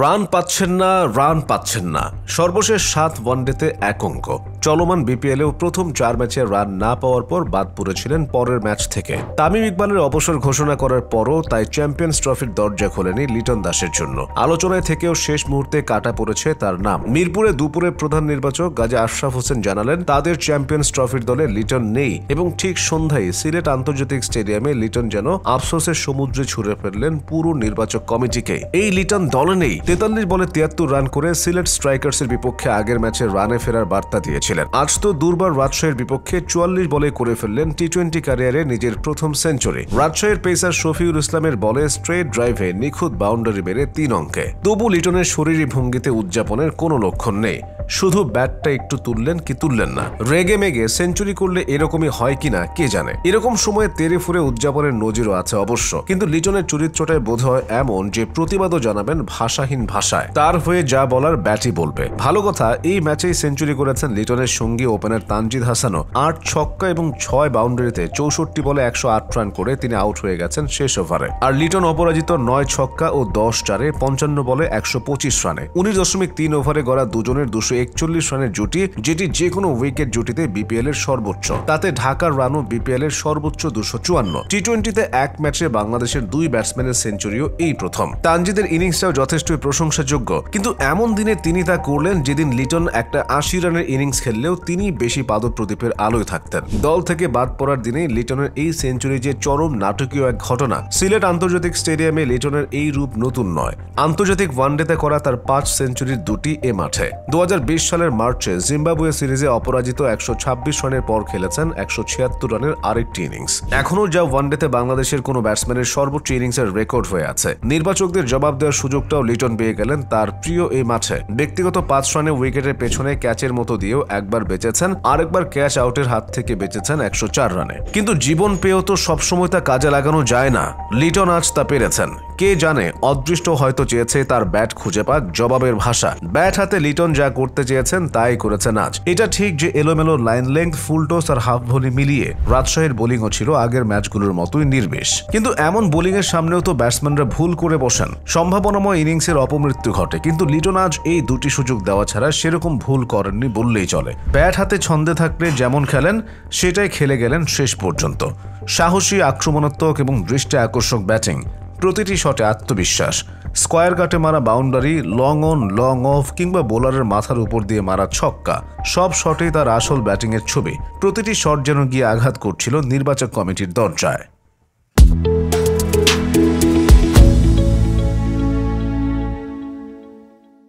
Run পাচ্ছেন না সর্বশেষ 7 ওয়ানডেতে 1 অঙ্ক। চলমান বিপিএলেও প্রথম 4 ম্যাচে রান না পাওয়ার পর বাদ পড়েছিলেন পরের ম্যাচ থেকে। তামিম ইকবালের অবসর ঘোষণা করার পরও তাই চ্যাম্পিয়ন্স ট্রফির দরজা খোলেনি লিটন দাসের জন্য। আলোচনায় থেকেও শেষ মুহূর্তে কাটা পড়েছে তার নাম। মিরপুরে দুপুরে প্রধান নির্বাচক গাজী আশরাফ হোসেন জানালেন তাদের চ্যাম্পিয়ন্স ট্রফির দলে লিটন নেই এবং ঠিক সন্ধ্যায় সিলেট আন্তর্জাতিক স্টেডিয়ামে লিটন যেন আফসোসের সমুদ্রে ছুড়ে ফেললেন পুরো নির্বাচক কমিটিকে। এই লিটন দলে নেই। 43 বলে 73 রান করে সিলেট স্ট্রাইকার্সের বিপক্ষে আগের ম্যাচে রানে ফেরার বার্তা দিয়েছিলেন। আজ তো দুর্বার রাজশাহীর বিপক্ষে 44 বলে করে ফেললেন টি-20 ক্যারিয়ারে নিজের প্রথম সেঞ্চুরি। রাজশাহীর পেসার শফিউল ইসলামের বলে স্ট্রেট ড্রাইভে নিখুঁত বাউন্ডারি বেড়ে 3 অঙ্কে। তবু লিটনের শরীরী ভঙ্গিতে উদযাপনের কোনো লক্ষণ নেই। শুধু ব্যাটটা একটু তুললেন না। রেগে মেগে সেঞ্চুরি করলে এরকমই হয় কিনা কে জানে। এরকম সময়ে তেরে ফুরে উদযাপনের নজিরও আছে অবশ্য, কিন্তু লিটনের চরিত্রটাই বোধ হয় এমন যে প্রতিবাদও জানাবেন ভাষাহীন ভাষায়। তার হয়ে যা বলার ব্যাটই বলবে। ভালো কথা, এই ম্যাচেই সেঞ্চুরি করেছেন লিটনের সঙ্গী ওপেনার তানজিদ হাসানও। 8 ছক্কা এবং 6 বাউন্ডারিতে 64 বলে 108 রান করে তিনি আউট হয়ে গেছেন শেষ ওভারে। আর লিটন অপরাজিত 9 ছক্কা ও 10 চারে 55 বলে 125 রানে 19.3 ওভারে গড়া দুজনের 241 রানের জুটি, যেটি যে কোনো উইকেট জুটিতে বিপিএল এর সর্বোচ্চ। তাতে ঢাকার রানও বিপিএল এর সর্বোচ্চ 254। টি-20তে এক ম্যাচে বাংলাদেশের 2 ব্যাটসম্যানের সেঞ্চুরিও এই প্রথম। তানজিদের ইনিংসটাও যথেষ্টই প্রশংসাযোগ্য, কিন্তু এমন দিনে তিনি তা করলেন যেদিন লিটন একটা 80 রানের ইনিংস খেললেও তিনি বেশি পাদপ্রদীপের আলোয় থাকতেন। দল থেকে বাদ পড়ার দিনে লিটনের এই সেঞ্চুরি যে চরম নাটকীয় এক ঘটনা। সিলেট আন্তর্জাতিক স্টেডিয়ামে লিটনের এই রূপ নতুন নয়। আন্তর্জাতিক ওয়ানডেতে করা তার 5 সেঞ্চুরির 2টি এ মাঠে। 2020 সালের মার্চে জিম্বাবুয়ে সিরিজে অপরাজিত 126 রানের পর খেলেছেন 176 রানের আরেকটি ইনিংস। এখনও যা ওয়ানডেতে বাংলাদেশের কোনো ব্যাটসম্যানের সর্বোচ্চ ইনিংসের রেকর্ড হয়ে আছে। নির্বাচকদের জবাব দেওয়ার সুযোগটাও লিটন পেয়ে গেলেন তার প্রিয় এই মাঠে। ব্যক্তিগত 5 রানে উইকেটের পেছনে ক্যাচের মতো দিয়েও একবার বেঁচেছেন, আরেকবার ক্যাচ আউটের হাত থেকে বেঁচেছেন 104 রানে। কিন্তু জীবন পেয়েও তো সবসময় তা কাজে লাগানো যায় না। লিটন আজ তা পেরেছেন। কে জানে, অদৃষ্ট হয়তো চেয়েছে তার ব্যাট খুঁজে পাক জবাবের ভাষা। ব্যাট হাতে লিটন যা করতে চেয়েছেন তাই করেছেন আজ। এটা ঠিক যে এলোমেলো লাইন লেংথ, ফুল টস আর হাফ ভলি মিলিয়ে রাজশাহীর বোলিংও ছিল আগের ম্যাচগুলোর মতোই নির্বিষ। কিন্তু এমন বোলিং এর সামনেও তো ব্যাটসম্যানরা ভুল করে বসেন। সম্ভাবনাময় ইনিংসের অপমৃত্যু ঘটে, কিন্তু লিটন আজ এই 2টি সুযোগ দেওয়া ছাড়া সেরকম ভুল করেননি বললেই চলে। ব্যাট হাতে ছন্দে থাকলে যেমন খেলেন সেটাই খেলে গেলেন শেষ পর্যন্ত। সাহসী, আক্রমণাত্মক এবং দৃষ্টি আকর্ষক ব্যাটিং, প্রতিটি শটে আত্মবিশ্বাস, স্কোয়ার কাটে মারা boundary, long on long of কিংবা বোলারের মাথার উপর দিয়ে মারা ছক্কা, সব শটেই তার আসল ব্যাটিংয়ের ছবি। প্রতিটি শট যেন গিয়ে আঘাত করছিল নির্বাচক কমিটির দরজায়।